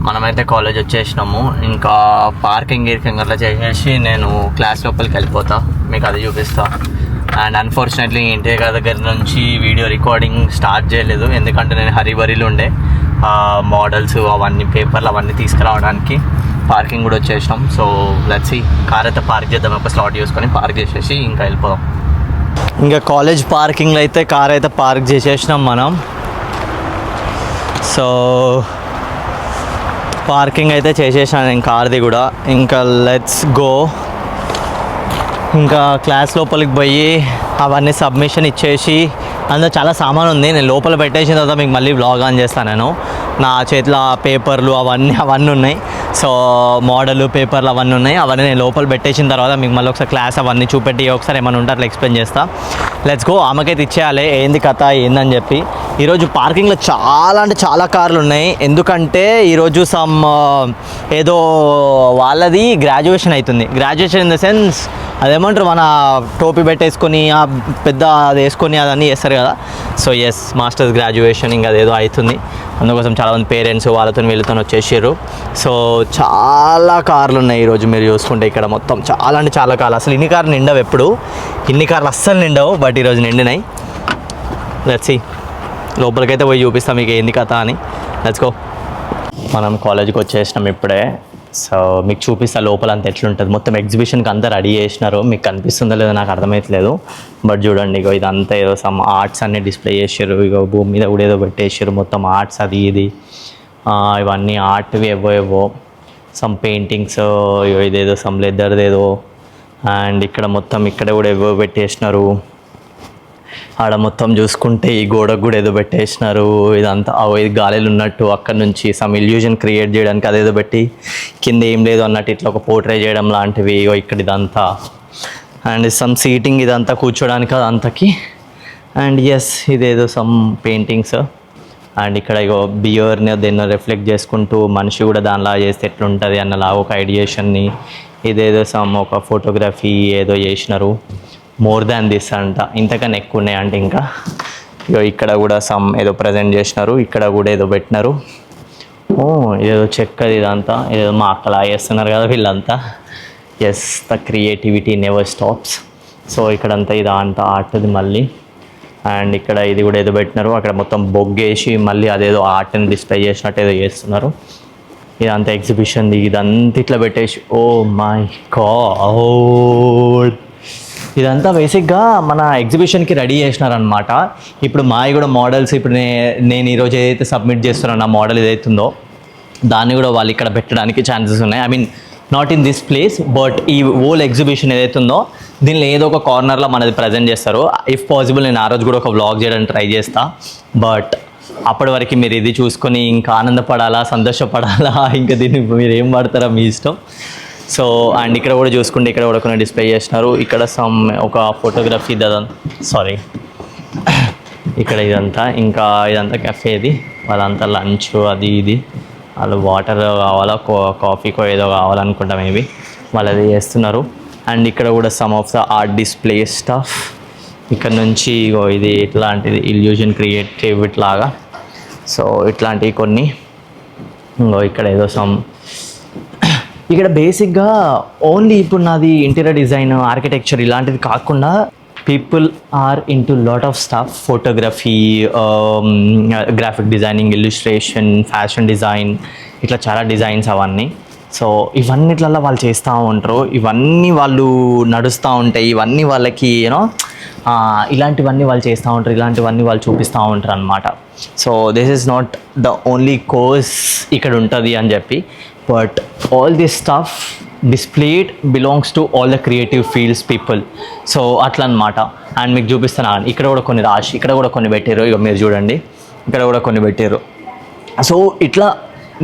మనమైతే కాలేజ్ వచ్చేసినాము. ఇంకా పార్కింగ్ అట్లా చేసేసి నేను క్లాస్ లోపలికి వెళ్ళిపోతా, మీకు అది చూపిస్తా. అండ్ అన్ఫార్చునేట్లీ ఇంటి దగ్గర నుంచి వీడియో రికార్డింగ్ స్టార్ట్ చేయలేదు, ఎందుకంటే నేను హరిబరిలో ఉండే మోడల్స్ అవన్నీ పేపర్లు అవన్నీ తీసుకురావడానికి. పార్కింగ్ కూడా వచ్చేసినాం. సో లెట్స్ సీ, కార్ అయితే పార్క్ చేద్దాం, ఒక స్లాట్ చూసుకొని పార్క్ చేసేసి ఇంకా వెళ్ళిపోదాం. ఇంకా కాలేజ్ పార్కింగ్లో అయితే కార్ అయితే పార్క్ చేసేసినాం మనం. సో పార్కింగ్ అయితే చేసేసాను నేను కార్ది కూడా. ఇంకా లెట్స్ గో. ఇంకా క్లాస్ లోపలికి పోయి అవన్నీ సబ్మిషన్ ఇచ్చేసి, అందులో చాలా సామాన్ ఉంది, నేను లోపల పెట్టేసిన తర్వాత మీకు మళ్ళీ వ్లాగ్ ఆన్ చేస్తాను. నేను నా చేతిలో పేపర్లు అవన్నీ ఉన్నాయి. సో మోడల్ పేపర్లు అవన్నీ ఉన్నాయి, అవన్నీ నేను లోపల పెట్టేసిన తర్వాత మీకు మళ్ళీ ఒకసారి క్లాస్ అవన్నీ చూపెట్టి ఒకసారి ఏమైనా ఉంటే అట్లా ఎక్స్ప్లెయిన్ చేస్తా. Let's go. ఆమెకైతే ఇచ్చేయాలి ఏంది కథ ఏందని చెప్పి. ఈరోజు పార్కింగ్లో చాలా కార్లు ఉన్నాయి, ఎందుకంటే ఈరోజు ఏదో వాళ్ళది గ్రాడ్యుయేషన్ అవుతుంది. గ్రాడ్యుయేషన్ ఇన్ ద సెన్స్ అదేమంటారు, మన టోపీ పెట్టేసుకొని పెద్ద అది వేసుకొని అదన్నీ చేస్తారు కదా. సో ఎస్, మాస్టర్స్ గ్రాడ్యుయేషన్ ఇంకా అదేదో అవుతుంది. అందుకోసం చాలామంది పేరెంట్స్ వాళ్ళతో వీళ్ళతో వచ్చేసారు. సో చాలా కార్లు ఉన్నాయి ఈరోజు. మీరు చూసుకుంటే ఇక్కడ మొత్తం చాలా కార్లు. అసలు ఇన్ని కార్లు నిండవు, ఎప్పుడు ఇన్ని కార్లు అస్సలు నిండవు, బట్ ఈరోజు నిండినాయి. లెట్స్ సీ, లోపలికైతే పోయి చూపిస్తాం మీకు ఏంది కథ అని. Let's go. మనం కాలేజ్కి వచ్చేసినాం ఇప్పుడే. సో మీకు చూపిస్తా లోపల అంతా ఎట్లుంటుంది. మొత్తం ఎగ్జిబిషన్కి అంతా రెడీ చేసినారు, మీకు కనిపిస్తుందో లేదో నాకు అర్థమవుతలేదు, బట్ చూడండి ఇగో ఇదంతా ఏదో సమ్ ఆర్ట్స్ అన్నీ డిస్ప్లే చేసారు. ఇగో భూమి మీద కూడా ఏదో పెట్టేసారు, మొత్తం ఆర్ట్స్ అది ఇది ఇవన్నీ ఆర్ట్వి ఏవో సమ్ పెయింటింగ్స్, ఇదేదో సమ్ లెదర్దేదో. అండ్ ఇక్కడ మొత్తం ఇక్కడ కూడా ఏవో పెట్టేసినారు. ఆడ మొత్తం చూసుకుంటే ఈ గోడకు కూడా ఏదో పెట్టేసినారు. ఇదంతా ఇది గాలిలో ఉన్నట్టు అక్కడ నుంచి సమ్ ఇల్యూజన్ క్రియేట్ చేయడానికి అదేదో పెట్టి కింద ఏం లేదు అన్నట్టు ఇట్లా ఒక పోర్ట్రే చేయడం లాంటివి ఇక్కడ ఇదంతా. అండ్ సమ్ సీటింగ్ ఇదంతా కూర్చోడానికి అదంతకి. అండ్ ఎస్, ఇదేదో సమ్ పెయింటింగ్స్. అండ్ ఇక్కడ ఇగో బియర్ని దేన్నో రిఫ్లెక్ట్ చేసుకుంటూ మనిషి కూడా దానిలా చేస్తే ఎట్లుంటుంది అన్నలా ఒక ఐడియేషన్ని. ఇదేదో సమ్ ఒక ఫోటోగ్రఫీ ఏదో చేసినారు. మోర్ దాన్ దిస్ అంట, ఇంతకన్నా ఎక్కువ ఉన్నాయి అంటే. ఇంకా ఇక్కడ కూడా సమ్ ఏదో ప్రజెంట్ చేసినారు, ఇక్కడ కూడా ఏదో పెట్టినారు. ఏదో చెక్కది ఇదంతా, ఏదో మా అక్కలా చేస్తున్నారు కదా వీళ్ళంతా. Yes, the creativity never stops. So ఇక్కడంతా ఇదంతా ఆర్ట్ది మళ్ళీ. అండ్ ఇక్కడ ఇది కూడా ఏదో పెట్టినారు, అక్కడ మొత్తం బొగ్గేసి మళ్ళీ అదేదో ఆర్ట్ని డిస్ప్లే చేసినట్టు ఏదో చేస్తున్నారు. ఇదంతా ఎగ్జిబిషన్ ఇదంతా ఇట్లా పెట్టేసి, ఓ మై గాడ్, ఇదంతా బేసిక్గా మన ఎగ్జిబిషన్కి రెడీ చేసినారనమాట. ఇప్పుడు మావి కూడా మోడల్స్, ఇప్పుడు నేను ఈరోజు ఏదైతే సబ్మిట్ చేస్తున్నాను ఆ మోడల్ ఏదైతుందో దాన్ని కూడా వాళ్ళు ఇక్కడ పెట్టడానికి ఛాన్సెస్ ఉన్నాయి. I mean not in this place, but ఈ హోల్ ఎగ్జిబిషన్ ఏదైతుందో దీనిలో ఏదో ఒక కార్నర్లో మనది ప్రజెంట్ చేస్తారు. ఇఫ్ పాసిబుల్ నేను ఆ రోజు కూడా ఒక వ్లాగ్ చేయడానికి ట్రై చేస్తా. బట్ అప్పటి వరకు మీరు ఇది చూసుకొని ఇంకా ఆనందపడాలా, సంతోషపడాలా, ఇంకా దీన్ని మీరు ఏం పడతారా మీ ఇష్టం. సో అండ్ ఇక్కడ కూడా చూసుకుంటే ఇక్కడ కూడా కొన్ని డిస్ప్లే చేసినారు. ఇక్కడ సమ్ ఒక ఫోటోగ్రఫీ సారీ ఇక్కడ ఇదంతా. ఇంకా ఇదంతా కెఫేది, వాళ్ళంతా లంచ్ అది ఇది, వాళ్ళు వాటర్ కావాలా కాఫీకో ఏదో కావాలనుకుంటా మేబీ వాళ్ళు అది చేస్తున్నారు. అండ్ ఇక్కడ కూడా some of the art display stuff. ఇక్కడ నుంచి ఇది ఇట్లాంటిది ఇల్యూజన్ క్రియేటివ్ లాగా. సో ఇట్లాంటివి కొన్ని. ఇక్కడ ఏదో సమ్ ఇక్కడ బేసిక్గా ఓన్లీ ఇప్పుడు నాది ఇంటీరియర్ డిజైన్ ఆర్కిటెక్చర్ ఇలాంటిది కాకుండా people are into lot of stuff. Photography, graphic designing, illustration, fashion design, ఇట్లా చాలా డిజైన్స్ అవన్నీ. సో ఇవన్నిట్లలో వాళ్ళు చేస్తూ ఉంటారు, ఇవన్నీ వాళ్ళు నడుస్తూ ఉంటాయి, ఇవన్నీ వాళ్ళకి యూనో ఇలాంటివన్నీ వాళ్ళు చేస్తూ ఉంటారు, ఇలాంటివన్నీ వాళ్ళు చూపిస్తూ ఉంటారు అనమాట. So this is not the only course ఇక్కడ ఉంటుంది అని చెప్పి, but all this stuff displayed belongs to all the creative fields people. So అట్లా అనమాట. అండ్ మీకు చూపిస్తాను, ఇక్కడ కూడా కొన్ని రాసి ఇక్కడ కూడా కొన్ని పెట్టారు. ఇక మీరు చూడండి, ఇక్కడ కూడా కొన్ని పెట్టారు. సో ఇట్లా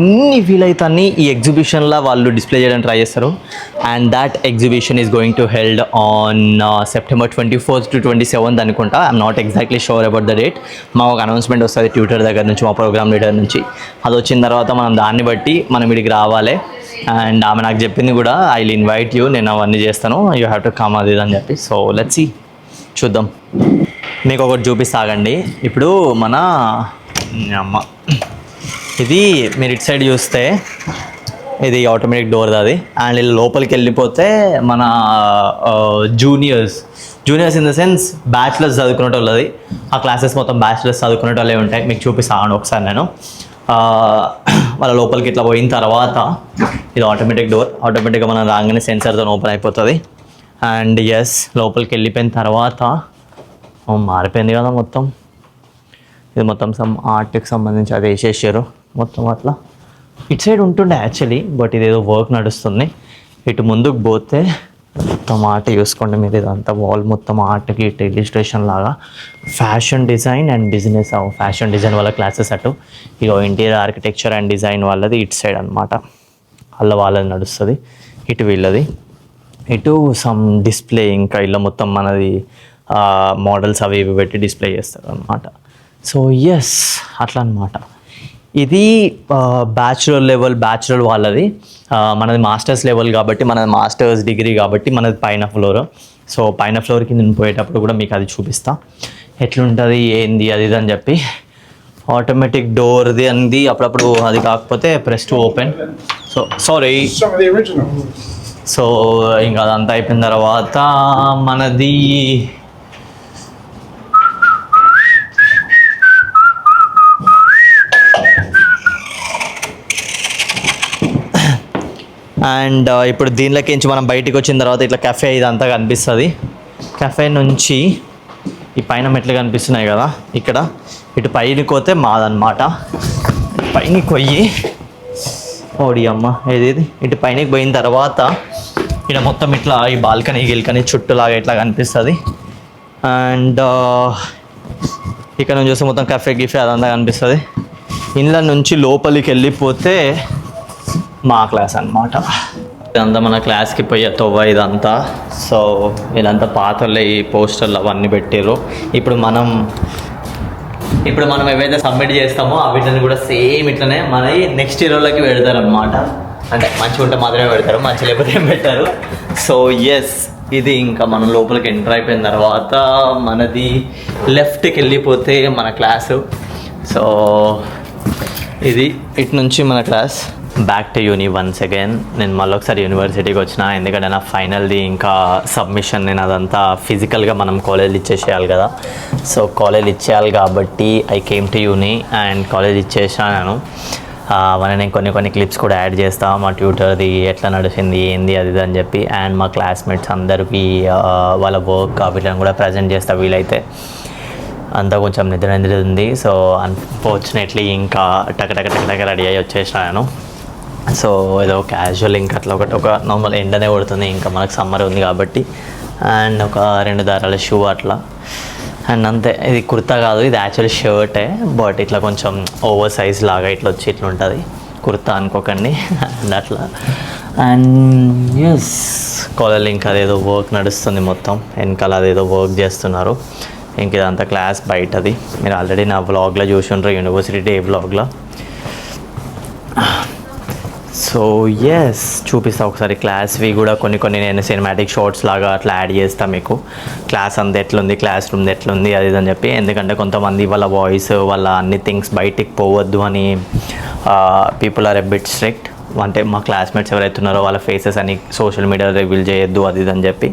అన్ని వీలైతే ఈ ఎగ్జిబిషన్లో వాళ్ళు డిస్ప్లే చేయడానికి ట్రై చేస్తారు. And that exhibition is going to held on September 24th to 27th అనుకుంటా. I'm not exactly sure about the date. మాకు ఒక అనౌన్స్మెంట్ వస్తుంది ట్విట్టర్ దగ్గర నుంచి, మా ప్రోగ్రామ్ లీడర్ నుంచి. అది వచ్చిన తర్వాత మనం దాన్ని బట్టి మనం ఇక్కడికి రావాలి. అండ్ ఆమె నాకు చెప్పింది కూడా, ఐ విల్ ఇన్వైట్ యూ, నేను అవన్నీ చేస్తాను, యూ హ్యావ్ టు కమ్ అది అని చెప్పి. సో లెట్స్ సీ, చూద్దాం. మీకు ఒకటి చూపిస్తాగండి. ఇప్పుడు మన అమ్మ ఇది మీరు ఇటు సైడ్ చూస్తే ఇది ఆటోమేటిక్ డోర్ అది. అండ్ ఇలా లోపలికి వెళ్ళిపోతే మన juniors in the sense bachelors చదువుకునే వాళ్ళది. ఆ క్లాసెస్ మొత్తం బ్యాచిలర్స్ చదువుకునే వాళ్ళే ఉంటాయి. మీకు చూపిస్తాను ఒకసారి నేను. వాళ్ళ లోపలికి ఇట్లా పోయిన తర్వాత ఇది ఆటోమేటిక్ డోర్. ఆటోమేటిక్గా మనం రాగానే సెన్సర్తో ఓపెన్ అయిపోతుంది. అండ్ ఎస్, లోపలికి వెళ్ళిపోయిన తర్వాత మారిపోయింది కదా మొత్తం. ఇది మొత్తం ఆర్ట్కి సంబంధించి అది వేసేసారు మొత్తం అట్లా. ఇటు సైడ్ ఉంటుండే యాక్చువల్లీ, బట్ ఇదేదో వర్క్ నడుస్తుంది. ఇటు ముందుకు పోతే మొత్తం ఆర్ట్ చూసుకోండి మీరు. ఇదంతా వాల్ మొత్తం ఆర్ట్కి ఇలిస్ట్రేషన్ లాగా. Fashion design and business. Fashion design వాళ్ళ క్లాసెస్ అటు. ఇక ఇంటీరియర్ ఆర్కిటెక్చర్ అండ్ డిజైన్ వాళ్ళది ఇటు సైడ్ అనమాట. వాళ్ళది నడుస్తుంది. ఇటు వీళ్ళది. ఇటు సమ్ డిస్ప్లే, ఇంకా ఇలా మొత్తం మనది మోడల్స్ అవి ఇవి పెట్టి డిస్ప్లే చేస్తారు అనమాట. సో ఎస్, అట్లా అనమాట. ఇది బ్యాచులర్ వాళ్ళది. మనది మాస్టర్స్ లెవెల్ కాబట్టి, మనది మాస్టర్స్ డిగ్రీ కాబట్టి మనది పైన ఫ్లోర్. సో పైన ఫ్లోర్కి నేను పోయేటప్పుడు కూడా మీకు అది చూపిస్తా ఎట్లుంటుంది ఏంది అది ఇది అని చెప్పి. ఆటోమేటిక్ డోర్ది అంది అప్పుడప్పుడు, అది కాకపోతే press to open. So sorry. So ఇంకా అదంతా అయిపోయిన తర్వాత మనది అండ్ ఇప్పుడు దీనిలోకించి మనం బయటికి వచ్చిన తర్వాత ఇట్లా కెఫే ఇదంతా కనిపిస్తుంది. కెఫే నుంచి ఈ పైన మెట్లు కనిపిస్తున్నాయి కదా, ఇక్కడ ఇటు పైనకి పోతే మాదన్నమాట. పైనకి పోయి ఓడి అమ్మ ఇది ఇటు పైనకి పోయిన తర్వాత ఇక్కడ మొత్తం ఇట్లా ఈ బాల్కనీ చుట్టూలాగా ఇట్లా కనిపిస్తుంది. అండ్ ఇక్కడ నుంచి చూస్తే మొత్తం గిఫే అదంతా కనిపిస్తుంది. ఇంట్లో నుంచి లోపలికి వెళ్ళిపోతే మా క్లాస్ అన్నమాట. ఇదంతా మన క్లాస్కి పోయే తవ్వ ఇదంతా. సో ఇదంతా పాతలే, ఈ పోస్టర్లు అవన్నీ పెట్టారు. ఇప్పుడు మనం ఏవైతే సబ్మిట్ చేస్తామో వీటిని కూడా సేమ్ ఇట్లనే మన నెక్స్ట్ ఇయర్లోకి పెడతారు అనమాట. అంటే మంచిగా ఉంటే మాత్రమే పెడతారు, మంచి లేకపోతే ఏం పెట్టారు. సో ఎస్, ఇది ఇంకా మనం లోపలికి ఎంటర్ అయిపోయిన తర్వాత మనది లెఫ్ట్కి వెళ్ళిపోతే మన క్లాసు. సో ఇది ఇటు నుంచి మన class. Back to uni once again. నేను మళ్ళీ ఒకసారి యూనివర్సిటీకి వచ్చిన, ఎందుకంటే నా ఫైనల్ది ఇంకా సబ్మిషన్ నేను అదంతా ఫిజికల్గా మనం కాలేజ్ ఇచ్చేసేయాలి కదా. సో కాలేజ్ ఇచ్చేయాలి కాబట్టి I came to uni and college ఇచ్చేసాను. అవన్నీ నేను కొన్ని క్లిప్స్ కూడా యాడ్ చేస్తాను, మా ట్యూటర్ది ఎట్లా నడిచింది ఏంది అది అని చెప్పి. అండ్ మా క్లాస్మేట్స్ అందరికీ వాళ్ళ వర్క్ వీటిని కూడా ప్రజెంట్ చేస్తా వీలైతే. అంతా కొంచెం నిద్ర ఉంది. సో అన్ఫార్చునేట్లీ ఇంకా టక రెడీ అయ్యి వచ్చేసాను. సో ఏదో క్యాజువల్ ఇంకా అట్లా ఒక నార్మల్ ఎండనే కొడుతుంది, ఇంకా మనకు సమ్మర్ ఉంది కాబట్టి. అండ్ ఒక 2 దారాల షూ అట్లా. అండ్ అంతే. ఇది కుర్తా కాదు, ఇది యాక్చువల్లీ షర్టే, బట్ ఇట్లా కొంచెం ఓవర్ సైజ్ లాగా ఇట్లా వచ్చి ఇట్లా ఉంటుంది. కుర్తా అనుకోకండి. అండ్ అట్లా. అండ్ ఎస్, కాలేజ్ ఇంకా అదేదో వర్క్ నడుస్తుంది మొత్తం వెనకాల, అదేదో వర్క్ చేస్తున్నారు. ఇంక ఇదంతా క్లాస్ బయటది. మీరు ఆల్రెడీ నా వ్లాగ్లో చూసి ఉంటారు, యూనివర్సిటీ డే వ్లాగ్లో. సో ఎస్, చూపిస్తా ఒకసారి క్లాస్వి కూడా కొన్ని నేను సినిమాటిక్ షార్ట్స్ లాగా అట్లా యాడ్ చేస్తాను మీకు. క్లాస్ అంతా ఎట్లుంది, క్లాస్ రూమ్ ఎట్లుంది అది అని చెప్పి. ఎందుకంటే కొంతమంది వాళ్ళ వాయిస్, వాళ్ళ అన్ని థింగ్స్ బయటికి పోవద్దు అని people are a bit strict. అంటే మా క్లాస్మేట్స్ ఎవరైతే ఉన్నారో వాళ్ళ ఫేసెస్ అని సోషల్ మీడియా రివీల్ చేయొద్దు అది అని చెప్పి.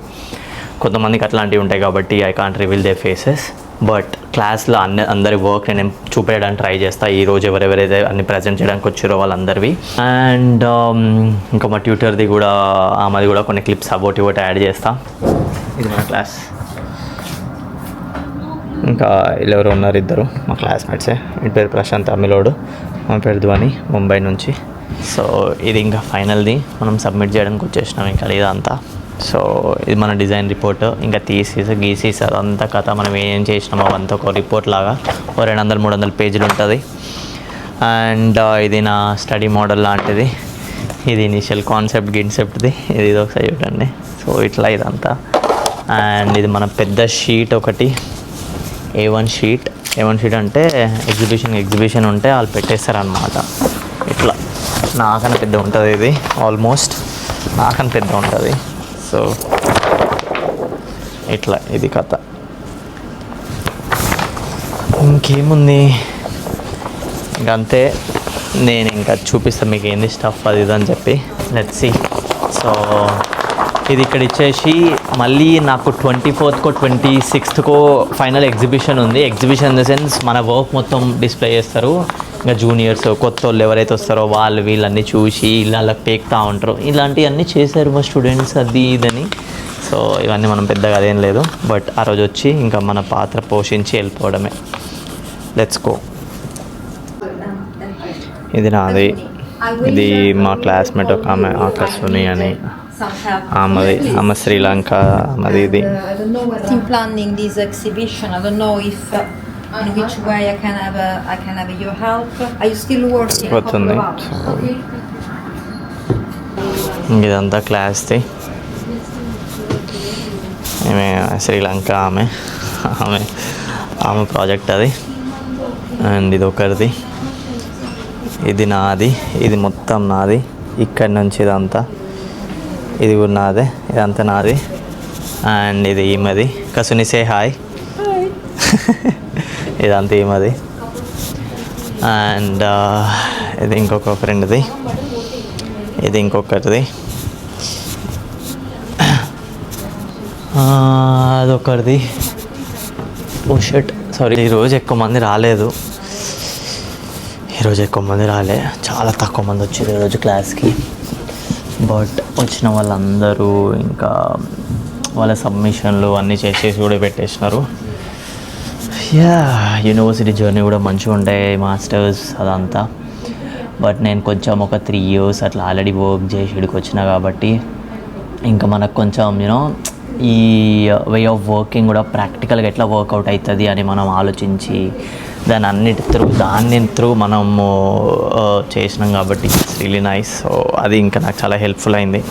కొంతమందికి అట్లాంటివి ఉంటాయి కాబట్టి I can't reveal they faces. But క్లాస్లో అందరి వర్క్ నేను చూపించడానికి ట్రై చేస్తాను. ఈరోజు ఎవరెవరైతే అన్ని ప్రజెంట్ చేయడానికి వచ్చారో వాళ్ళందరివి. అండ్ ఇంకా మా ట్యూటర్ది కూడా, ఆమెది కూడా కొన్ని క్లిప్స్ అబౌట్ యాడ్ చేస్తా. ఇది మా క్లాస్. ఇంకా ఎవరు ఉన్నారు, ఇద్దరు మా క్లాస్మేట్సే. ఇటు పేరు ప్రశాంత్ అమిలోడు, మా పేరు ధ్వని, ముంబై నుంచి. సో ఇది ఇంకా ఫైనల్ది మనం సబ్మిట్ చేయడానికి వచ్చేసినాం ఇంకా ఇదంతా. సో ఇది మన డిజైన్ రిపోర్ట్. ఇంకా గీసీస్ అదంతా కథ మనం ఏం చేసినామో అవంతా ఒక రిపోర్ట్ లాగా 200-300 పేజీలు ఉంటుంది. అండ్ ఇది నా స్టడీ మోడల్ లాంటిది. ఇది ఇనిషియల్ కాన్సెప్ట్ది. ఇది ఒకసారి చూడండి. సో ఇట్లా ఇదంతా. అండ్ ఇది మన పెద్ద షీట్ ఒకటి, A1 షీట్. అంటే ఎగ్జిబిషన్ ఉంటే వాళ్ళు పెట్టేస్తారనమాట. ఇట్లా నాకన్నా పెద్ద ఉంటుంది ఇది, ఆల్మోస్ట్ నాకన్నా పెద్ద ఉంటుంది. సో ఇట్లా ఇది కథ. ఇంకేముంది ఇంకంతే. నేను ఇంకా చూపిస్తాను మీకు ఏంది స్టఫ్ అది ఇది అని చెప్పి. Let's see. సో ఇది ఇక్కడ ఇచ్చేసి మళ్ళీ నాకు 24th 26th ఫైనల్ ఎగ్జిబిషన్ ఉంది. ఎగ్జిబిషన్ ఇన్ ద సెన్స్ మన వర్క్ మొత్తం డిస్ప్లే చేస్తారు. ఇంకా జూనియర్స్ కొత్త వాళ్ళు ఎవరైతే వస్తారో వాళ్ళు వీళ్ళన్నీ చూసి ఇలా పేక్తా ఉంటారు. ఇలాంటివన్నీ చేశారు మా స్టూడెంట్స్ అది ఇదని. సో ఇవన్నీ మనం పెద్దగా అదేం లేదు, బట్ ఆ రోజు వచ్చి ఇంకా మన పాత్ర పోషించి వెళ్ళిపోవడమే. Let's go. ఇది నాది, ఇది మా క్లాస్మేట్ ఒక ఆమె ఆకర్షణి అని, ఆమె శ్రీలంక ఆమెది. ఇది team planning this exhibition. I don't know if in which way I can have your help. Are you still working? పోతుంది. ఇదంతా క్లాస్ది. ఆమె శ్రీలంక ఆమె ప్రాజెక్ట్ అది. అండ్ ఇది ఒకరిది, ఇది నాది, ఇది మొత్తం నాది. ఇక్కడి నుంచి ఇదంతా ఇది కూడా నాదే, ఇదంతా నాది. అండ్ ఇది ఈమెది. కసుని సే హాయ్. ఇదంతా ఈమెది. అండ్ ఇది ఇంకొక ఫ్రెండ్ది, ఇది ఇంకొకరిది, అదొకరిది. ఓ షట్, సారీ. ఈరోజు ఎక్కువ మంది రాలేదు, చాలా తక్కువ మంది వచ్చారు ఈరోజు క్లాస్కి. బట్ వచ్చిన వాళ్ళందరూ ఇంకా వాళ్ళ సబ్మిషన్లు అన్నీ చేసేసి కూడా పెట్టేసినారు. యూనివర్సిటీ జర్నీ కూడా మంచిగా ఉంటాయి, మాస్టర్స్ అదంతా. బట్ నేను కొంచెం ఒక 3 years అట్లా ఆల్రెడీ వర్క్ చేసి ఇక్కడికి వచ్చిన కాబట్టి ఇంకా మనకు కొంచెం ఈ వే ఆఫ్ వర్కింగ్ కూడా ప్రాక్టికల్గా ఎట్లా వర్కౌట్ అవుతుంది అని మనం ఆలోచించి దాని త్రూ మనము చేసినాం కాబట్టి ఇట్స్ రియలీ నైస్. సో అది ఇంకా నాకు చాలా హెల్ప్ఫుల్ అయింది.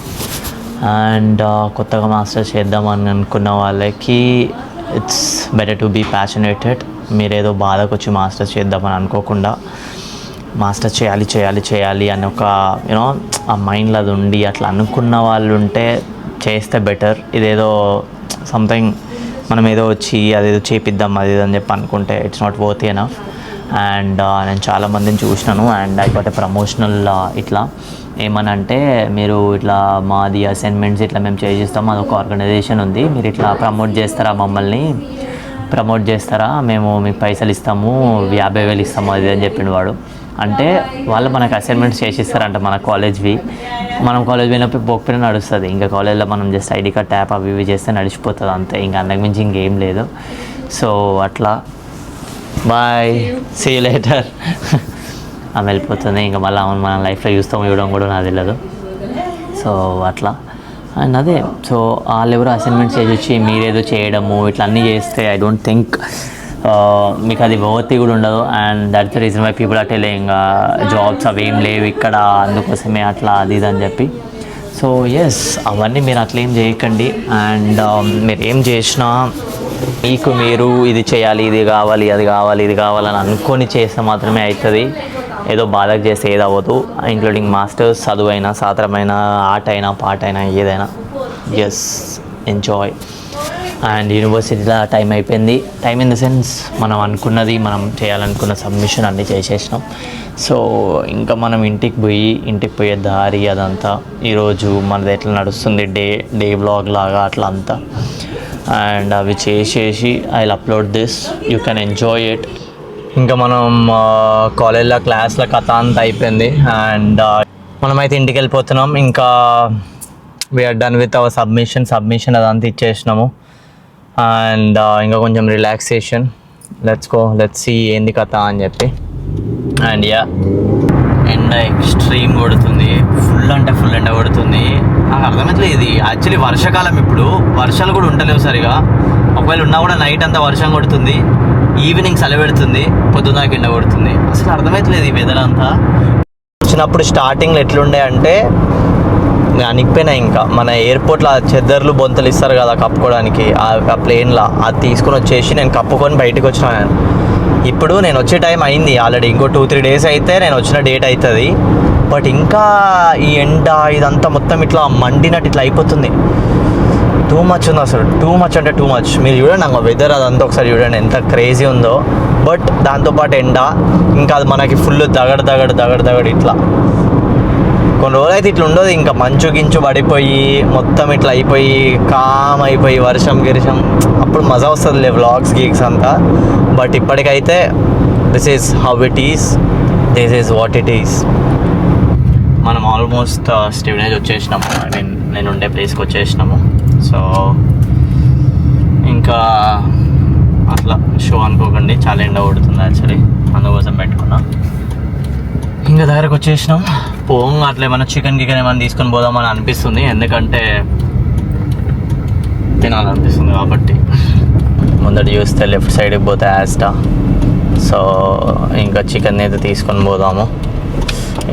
అండ్ కొత్తగా మాస్టర్స్ చేద్దామని అనుకున్న వాళ్ళకి it's better to be passionated. మీరేదో బాధకు వచ్చి మాస్టర్స్ చేద్దామని అనుకోకుండా మాస్టర్స్ చేయాలి అని ఒక ఆ మైండ్లో అది ఉండి అట్లా అనుకున్న వాళ్ళు ఉంటే చేస్తే బెటర్. ఇదేదో సంథింగ్ మనం ఏదో వచ్చి అదేదో చేపిద్దాం అది అని చెప్పి అనుకుంటే it's not worth enough. And నేను చాలామందిని చూసినాను. అండ్ అయిపోతే ప్రమోషనల్ ఇట్లా ఏమనంటే మీరు ఇట్లా మాది అసైన్మెంట్స్ ఇట్లా మేము చేసిస్తాము, అదొక ఆర్గనైజేషన్ ఉంది, మీరు ఇట్లా ప్రమోట్ చేస్తారా, మేము మీకు పైసలు ఇస్తాము, 50,000 ఇస్తాము అది అని చెప్పిండు వాడు. అంటే వాళ్ళు మనకు అసైన్మెంట్స్ చేసిస్తారంట మన కాలేజ్వి. మనం కాలేజ్ పోయినప్పుడు పోకపోయినా నడుస్తుంది. ఇంకా కాలేజ్లో మనం జస్ట్ ఐడి కార్డ్ ట్యాప్ అవి ఇవి చేస్తే నడిచిపోతుంది అంతే, ఇంకా అంతకు మించి ఇంకేం లేదు. సో అట్లా బాయ్, సీ యూ లేటర్. ఆమె వెళ్ళిపోతుంది. ఇంకా మళ్ళీ మన లైఫ్లో చూస్తాము ఇవ్వడం కూడా నాకు తెలియదు. సో అట్లా అండ్ అదే. సో వాళ్ళు ఎవరు అసైన్మెంట్స్ చేసి వచ్చి మీరేదో చేయడము ఇట్లా అన్నీ చేస్తే ఐ డోంట్ థింక్ మీకు అది వర్తీ కూడా ఉండదు. And that's the reason why people are telling jobs అవి ఏం లేవు ఇక్కడ, అందుకోసమే అట్లా అది ఇది అని చెప్పి. సో ఎస్, అవన్నీ మీరు అట్లా ఏం చేయకండి. అండ్ మీరు ఏం చేసినా మీకు మీరు ఇది చేయాలి, ఇది కావాలి, అది కావాలి, ఇది కావాలని అనుకొని చేస్తే మాత్రమే అవుతుంది. ఏదో బాధకు చేస్తే ఏది అవ్వదు, ఇంక్లూడింగ్ మాస్టర్స్, చదువైనా, సాత్రమైన, ఆట అయినా, పాట అయినా, ఏదైనా. Yes, enjoy. అండ్ యూనివర్సిటీలో టైం అయిపోయింది. టైం ఇన్ ద సెన్స్ మనం అనుకున్నది, మనం చేయాలనుకున్న సబ్మిషన్ అన్నీ చేసేసినాం. సో ఇంకా మనం ఇంటికి పోయే దారి అదంతా ఈరోజు మనది ఎట్లా నడుస్తుంది, డే వ్లాగ్ లాగా అట్లా అంతా. అండ్ అవి చేసేసి I will upload this, you can enjoy it. ఇంకా మనం కాలేజ్లో క్లాస్లో కథ అంతా అయిపోయింది. అండ్ మనమైతే ఇంటికి వెళ్ళిపోతున్నాం. ఇంకా we're done with our submission అదంతా ఇచ్చేసినాము. అండ్ ఇంకా కొంచెం రిలాక్సేషన్. లెట్స్ సీ ఏంది కథ అని చెప్పి. అండ్ ఎండ ఎక్స్ట్రీమ్ కొడుతుంది, ఫుల్ ఎండ కొడుతుంది. నాకు అర్థమవుతుంది, ఇది యాక్చువల్లీ వర్షాకాలం. ఇప్పుడు వర్షాలు కూడా ఉండలేవు సరిగా. ఒకవేళ ఉన్నా కూడా నైట్ అంతా వర్షం కొడుతుంది, ఈవినింగ్ చలి పెడుతుంది, పొద్దున్నకి ఎండ కొడుతుంది. అసలు అర్థమవుతలేదు ఈ వెదర్ అంతా. వచ్చినప్పుడు స్టార్టింగ్లో ఎట్లుండే అంటే అనిపోయినాయి. ఇంకా మన ఎయిర్పోర్ట్లో చెద్దర్లు బొంతలు ఇస్తారు కదా కప్పుకోవడానికి, ఆ ప్లేన్లో అది తీసుకొని వచ్చేసి నేను కప్పుకొని బయటకు వచ్చిన. ఇప్పుడు నేను వచ్చే టైం అయింది ఆల్రెడీ, ఇంకో 2-3 days అయితే నేను వచ్చిన డేట్ అవుతుంది. బట్ ఇంకా ఈ ఎండ ఇదంతా మొత్తం ఇట్లా మండినట్టు ఇట్లా అయిపోతుంది. టూ మచ్ ఉంది అసలు, టూ మచ్ అంటే టూ మచ్. మీరు చూడండి నాకు వెదర్ అదంతా ఒకసారి చూడండి ఎంత క్రేజీ ఉందో. బట్ దాంతోపాటు ఎండ, ఇంకా అది మనకి ఫుల్ దగడ ఇట్లా. కొన్ని రోజులు అయితే ఇట్లా ఉండదు, ఇంకా మంచు గించు పడిపోయి మొత్తం ఇట్లా అయిపోయి కామ్ అయిపోయి వర్షం గిరిషం, అప్పుడు మజా వస్తుంది వ్లాగ్స్ గీక్స్ అంతా. బట్ ఇప్పటికైతే this is how it is, this is what it is. మనం ఆల్మోస్ట్ స్టీవెనేజ్ వచ్చేసినాము, ఐ మీన్ నేను ఉండే ప్లేస్కి వచ్చేసినాము. సో ఇంకా అట్లా షో అనుకోకండి, చాలా ఎండ కొడుతుంది యాక్చువల్లీ, అందుకోసం పెట్టుకున్నా. ఇంకా దగ్గరకు వచ్చేసినాం. పోంగా అట్లా ఏమైనా చికెన్ ఏమైనా తీసుకొని పోదామని అనిపిస్తుంది, ఎందుకంటే తినాలనిపిస్తుంది కాబట్టి. ముందట చూస్తే లెఫ్ట్ సైడ్కి పోతే యాస్టా. సో ఇంకా చికెన్ అయితే తీసుకొని పోదాము.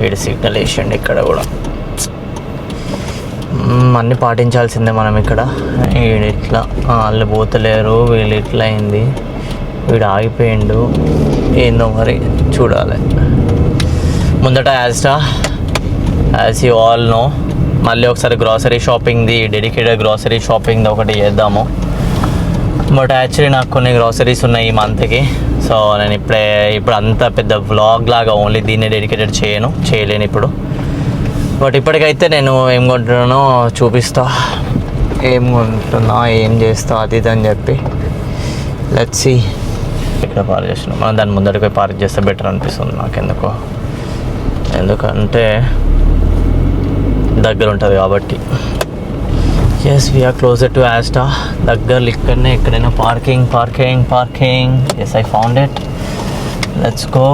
వీడి సిగ్నల్ వేసిండి ఇక్కడ కూడా, అన్నీ పాటించాల్సిందే మనం ఇక్కడ. వీడు ఇట్లా వాళ్ళు పోతలేరు, వీళ్ళు ఇట్లా అయింది, వీడు ఆగిపోయిండు, ఏందో మరి చూడాలి. ముందట యాజ్ యూ ఆల్ నో, మళ్ళీ ఒకసారి గ్రాసరీ షాపింగ్ది, డెడికేటెడ్ గ్రాసరీ షాపింగ్ది ఒకటి చేద్దాము. బట్ యాక్చువల్లీ నాకు కొన్ని గ్రాసరీస్ ఉన్నాయి ఈ మంత్కి. సో నేను ఇప్పుడు అంత పెద్ద వ్లాగ్ లాగా ఓన్లీ దీన్ని డెడికేటెడ్ చేయలేను ఇప్పుడు. బట్ ఇప్పటికైతే నేను ఏం కొంటున్నానో చూపిస్తా, ఏం కొంటున్నా, ఏం చేస్తా, అది ఇది అని చెప్పి. Let's see. ఇక్కడ పార్క్ చేస్తున్నాం మనం, దాని ముందరికి పోయి పార్క్ చేస్తే బెటర్ అనిపిస్తుంది నాకు ఎందుకంటే దగ్గర ఉంటుంది కాబట్టి. Yes we're closer to Asda, దగ్గరలో ఇక్కడనే ఎక్కడైనా parking. Yes I found it, let's go.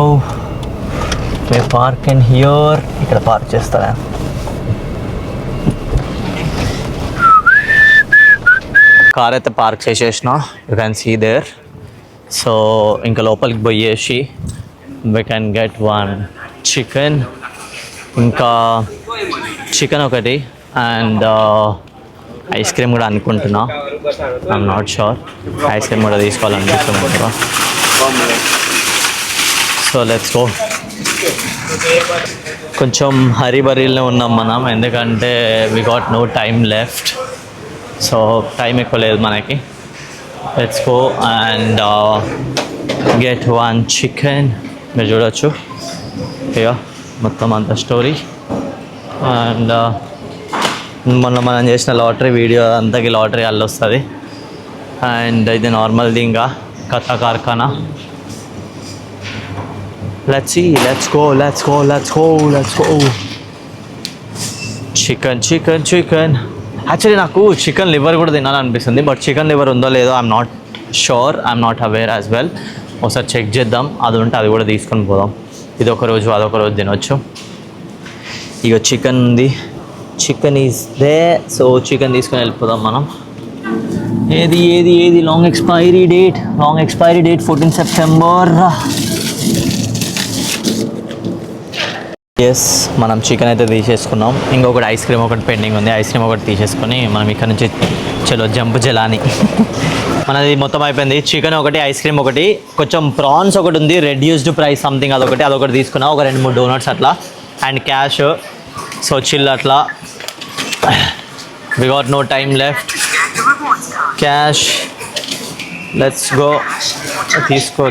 May park in here, ఇక్కడ పార్క్ చేస్తారా. కార్ అయితే పార్క్ చేసేసిన, you can see there. So ఇంకా లోపలికి పోయేసి we can get one chicken, ఇంకా చికెన్ ఒకటి అండ్ ఐస్ క్రీమ్ కూడా అనుకుంటున్నా, I'm not sure. Ice cream కూడా తీసుకోవాలనిపిస్తుంది. So let's go. కొంచెం హరీబరీలో ఉన్నాం మనం, ఎందుకంటే we got no time left. So time ఎక్కువ లేదు మనకి. Let's go and get one chicken. మీరు చూడవచ్చు ఇక మొత్తం అంత స్టోరీ. అండ్ మొన్న మనం చేసిన లాటరీ వీడియో అంతకి లాటరీ అల్లు వస్తుంది. అండ్ ఇది నార్మల్ది, ఇంకా కథ కార్ఖానా. Let's go. చికెన్. యాక్చువల్లీ నాకు చికెన్ లివర్ కూడా తినాలనిపిస్తుంది, బట్ చికెన్ లివర్ ఉందో లేదో I'm not sure, I'm not aware as well. ఒకసారి చెక్ చేద్దాం, అది ఉంటే అది కూడా తీసుకొని పోదాం. ఇది ఒక రోజు అదొక రోజు తినొచ్చు. ఇక చికెన్ ఉంది, chicken is there. So chicken తీసుకొని వెళ్ళిపోదాం మనం. ఏది long expiry date 14 September. Yes, మనం చికెన్ అయితే తీసేసుకున్నాం. ఇంకొకటి ఐస్ క్రీమ్ ఒకటి పెండింగ్ ఉంది. ఐస్ క్రీమ్ ఒకటి తీసేసుకొని మనం ఇక్కడ నుంచి చలో జంప్ జలాని. మనది మొత్తం అయిపోయింది. చికెన్ ఒకటి, ఐస్ క్రీమ్ ఒకటి, కొంచెం ప్రాన్స్ ఒకటి ఉంది, రెడ్యూస్డ్ ప్రైస్ సంథింగ్, అదొకటి తీసుకున్నా. ఒక 2-3 డోనట్స్ అట్లా, అండ్ క్యాష్. సో చిల్ అట్లా. We got no time left. Cash, let's go. తీసుకో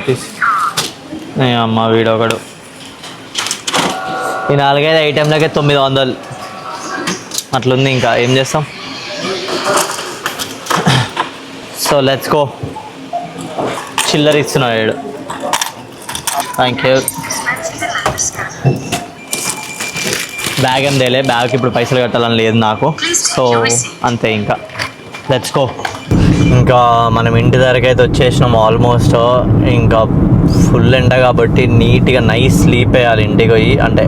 అమ్మ వీడొకడు. ఈ 4-5 ఐటెంలకే 900 అట్లుంది. ఇంకా ఏం చేస్తాం. So let's go. చిల్లర ఇస్తున్నాడు. Thank you. బ్యాగ్ ఏం తేలే, బ్యాగ్కి ఇప్పుడు పైసలు కట్టాలని లేదు నాకు. సో అంతే, ఇంకా లెట్స్ గో. ఇంకా మనం ఇంటి దగ్గరికి అయితే వచ్చేసినాం ఆల్మోస్ట్. ఇంకా ఫుల్ ఎండ కాబట్టి నీట్గా నైస్ స్లీప్ వేయాలి ఇంటికి పోయి. అంటే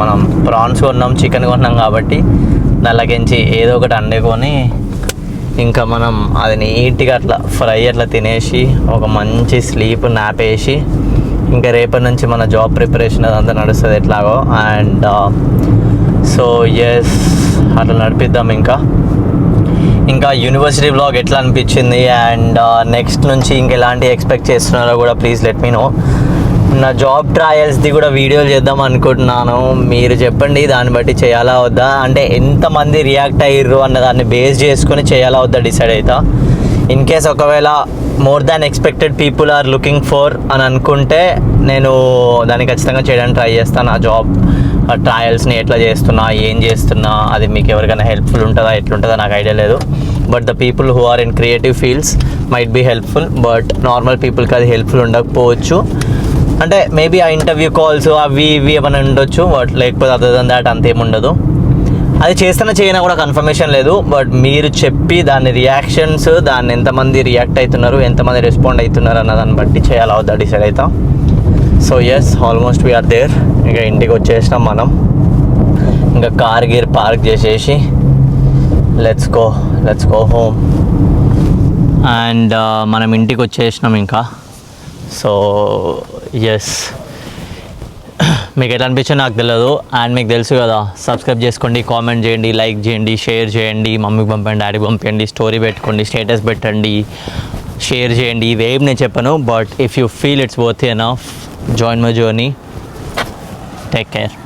మనం ప్రాన్స్ కొన్నాం, చికెన్ కొన్నాం కాబట్టి నల్లగించి ఏదో ఒకటి వండుకొని ఇంకా మనం అది నీట్గా అట్లా ఫ్రై అట్లా తినేసి ఒక మంచి స్లీప్ నాపేసి ఇంకా రేపటి నుంచి మన జాబ్ ప్రిపరేషన్ అదంతా నడుస్తుంది ఎట్లాగో. అండ్ సో ఎస్, అట్లా నడిపిద్దాం. ఇంకా యూనివర్సిటీ బ్లాగ్ ఎట్లా అనిపించింది అండ్ నెక్స్ట్ నుంచి ఇంకెలాంటి ఎక్స్పెక్ట్ చేస్తున్నారో కూడా ప్లీజ్ లెట్ మీ నో. నా జాబ్ ట్రయల్స్ది కూడా వీడియోలు చేద్దాం అనుకుంటున్నాను. మీరు చెప్పండి దాన్ని బట్టి చేయాలా వద్దా, అంటే ఎంతమంది రియాక్ట్ అయ్యారు అన్న దాన్ని బేస్ చేసుకొని చేయాలా వద్దా డిసైడ్ అవుతా. ఇన్ కేస్ ఒకవేళ more than expected people are looking for అని అనుకుంటే నేను దాన్ని ఖచ్చితంగా చేయడానికి ట్రై చేస్తాను. ఆ జాబ్ ట్రయల్స్ని ఎట్లా చేస్తున్నా, ఏం చేస్తున్నా, అది మీకు ఎవరికైనా హెల్ప్ఫుల్ ఉంటుందా ఎట్లుంటుందో నాకు ఐడియా లేదు. But the people who are in creative fields might be helpful, but normal పీపుల్కి అది హెల్ప్ఫుల్ ఉండకపోవచ్చు. అంటే మేబీ ఆ ఇంటర్వ్యూ కాల్స్ అవి ఇవి ఏమైనా ఉండొచ్చు, బట్ లేకపోతే అదర్ దెన్ దాట్ అంతేముండదు. అది చేస్తున్నా చేయనా కూడా కన్ఫర్మేషన్ లేదు. బట్ మీరు చెప్పి దాని రియాక్షన్స్, దాన్ని ఎంతమంది రియాక్ట్ అవుతున్నారు, ఎంతమంది రెస్పాండ్ అవుతున్నారు అన్న దాన్ని బట్టి చేయాలా వద్దా డిసైడ్ అవుతాం. So yes, almost we're there. ఇక ఇంటికి వచ్చేసినాం మనం. ఇంకా కార్ గీర్ పార్క్ చేసేసి లెట్స్ గో హోమ్. అండ్ మనం ఇంటికి వచ్చేసినాం ఇంకా. సో ఎస్, మీకు ఎట్లా అనిపించిందో నాకు తెలియదు. అండ్ మీకు తెలుసు కదా, సబ్స్క్రైబ్ చేసుకోండి, కామెంట్ చేయండి, లైక్ చేయండి, షేర్ చేయండి, మమ్మీకి పంపండి, డాడీకి పంపండి, స్టోరీ పెట్టుకోండి, స్టేటస్ పెట్టండి, షేర్ చేయండి. ఇవేం నేను చెప్పను, but if you feel it's worth enough, join my journey. Take care.